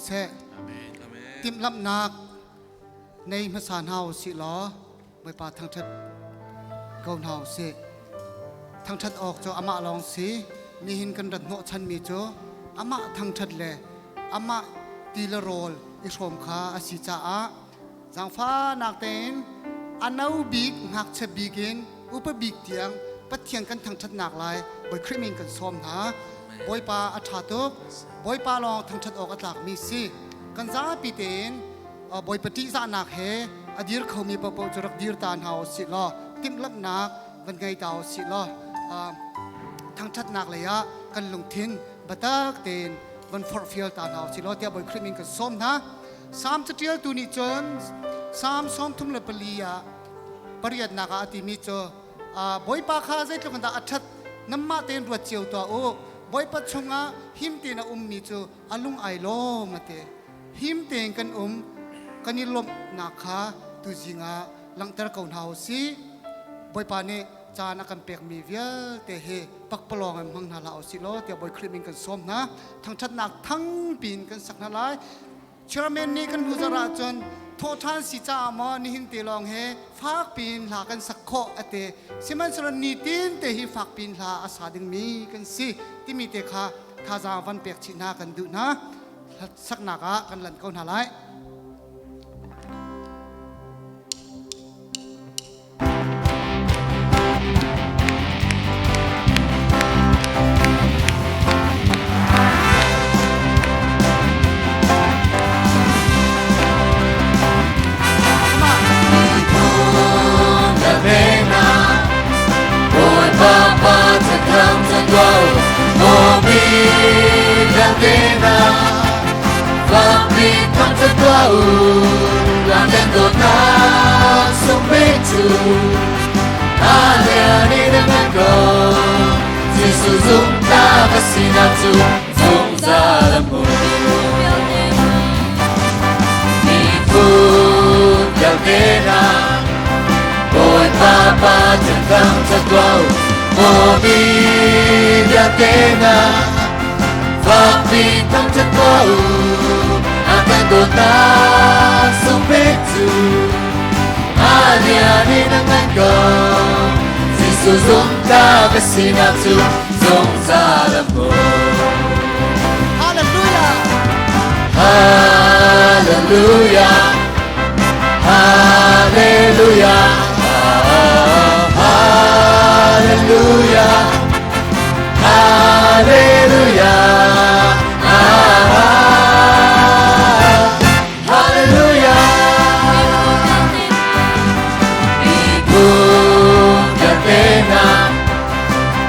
เสติมลำนักในภาษาเฮาสิล้อไม่ปาทางทัดเกาเฮาเสทางทัดออกจ้าอามาลองสินี่หินกันดัดโนชันมีจ้าอามาทางทัดเลยอามาตีละโรลอิชมขาอาศิจ่าจังฟ้านักเต้นอันเอาบิกหักเชบิกินอุปบิกเตียงปัดเทียงกันทางทัดหนักลายบอยคริมิงกันซ้อมนะบอยปาอัฐาตุกบอยปาลองทางทัดออกอัตลักมีสิกันจ้าปีเต้นบอยปฏิสานักเฮอดีรเขามีประปจรักดีรตานเฮาสิล้อติมลับนักวันไงดาวสิล้อทางทัดนักเลยอะกันลงทินบัตรเต้นวันฟอร์ฟิลตานเฮาสิล้อเตียบอยคริมิงกันซ้อมนะสามจะเที่ยวตัวนี้จนสามซ้อมทุ่มละปลียาปริยัตินักอาติมีจ้บอยปาคาใจตรงนั้นอัดน้ำมาเต้นรัวเจียวตัวโอ้บอยปัดชงอาหิมเต้นมีจ้อาลุงไอโลมาเตหิมเต้นกันกันนี่ลมนักขาตุจิงาลังตระกอนเฮาสิบอยปานี่จานักกันเปียกมีเวียเตเฮปักปลองมันมังนาลาเอาสิโลเตียบอยคลิมิงกันซ้อมนะทั้งชัดนักทั้งปีนกันสักนาลายเชื่อเมนนี่กันหูจราจนโทษท่านสิจ้ามานี่หินเตลองเฮฝากปีนหลากันสักโคอเตสิมันสรนีตินเตหิฝากปีนหลาอาสาดึงมีกันสิที่มีเตค่ะข้าจาวันเปียกชินากันดูนะสักนักกันหลันเขาหนาไลSinatu Zung Zalamu Nipun Yaldena Boy Papa Tentang Tatuau Mobi Yaldena Fakti Tang Tatuau Akan Dotang Sumbetu Ani Dengan Kau Sisu Zung Daga Sinatu Zung Zalamu Hallelujah Hallelujah Hallelujah Hallelujah Hallelujah Hallelujah Ibu Yatena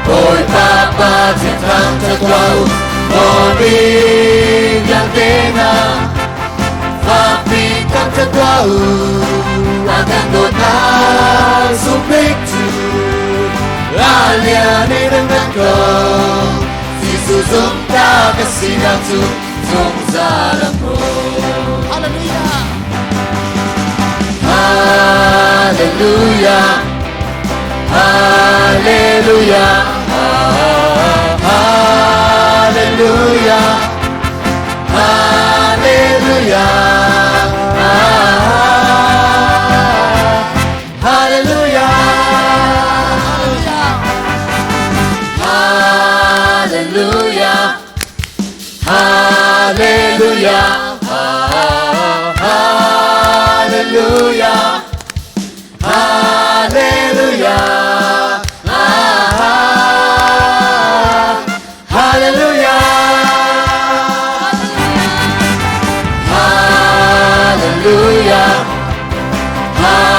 Boy Papa Tentang Tatuau Mobil Yatena Fakti Tang Tatuau Akan Dotang Sumbetu Aliani dengan kau Sisu Zung Daga Sinatu Zung Zalamu Hallelujah Hallelujah Hallelujah Hallelujah Hallelujah Hallelujah Hallelujah Hallelujah Hallelujah Hallelujah Hallelujah Hallelujah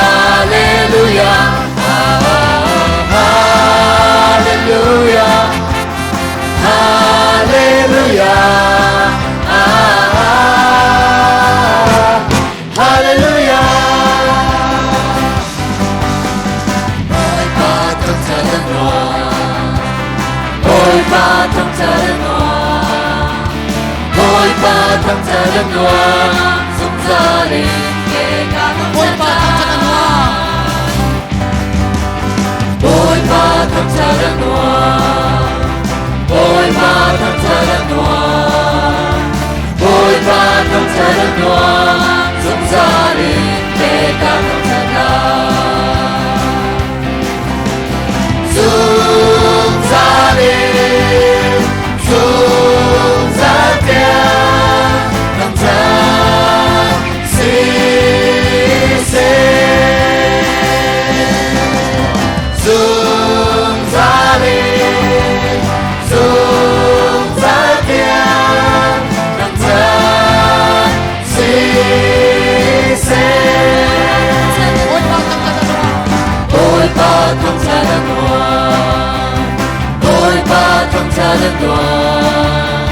Hallelujah Hallelujah Hallelujah Hallelujah Boy patong talanwa Boy patong talanwa Boy patong talanwa Sumsarin Boy patong talanwa Boy patong talanwa Boy patong talanwa Boy patong cha đơn đoan dùng gia đình kể cả không thật dùng gia đình dùng gia tiền làm cha si dùng gia đình dùng gia tiền làm cha si ôi ba thằng cha đơn đoan ôi ba thằng cha đơn đoan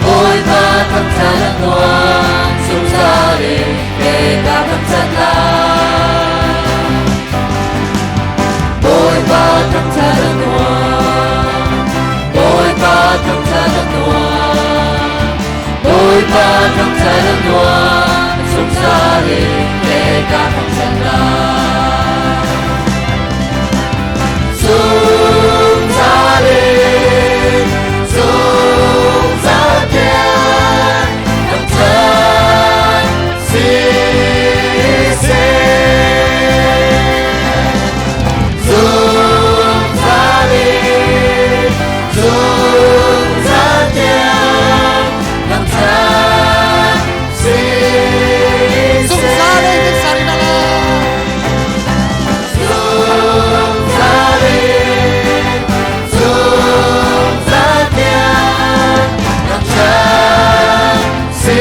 ôi ba thằng cha đơn đoan dùng gia đình kể cả thằng cha ôi ba thằng cha đơn đoan ôi ba thằng cha đơn đoan ôi ba thằng cha đơn đoan dùng gia đình kể cả thằng cha dùng gia đình dùng gia tiền làm cha si dùng gia đình dùng gia tiền làm cha si Dùng gia đình sa ri na la. dùng gia đình dùng gia tiền làm cha si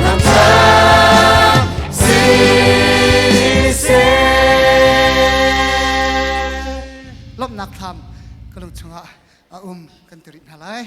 làm cha si Lop nak tham kan chunga kan tirin halai.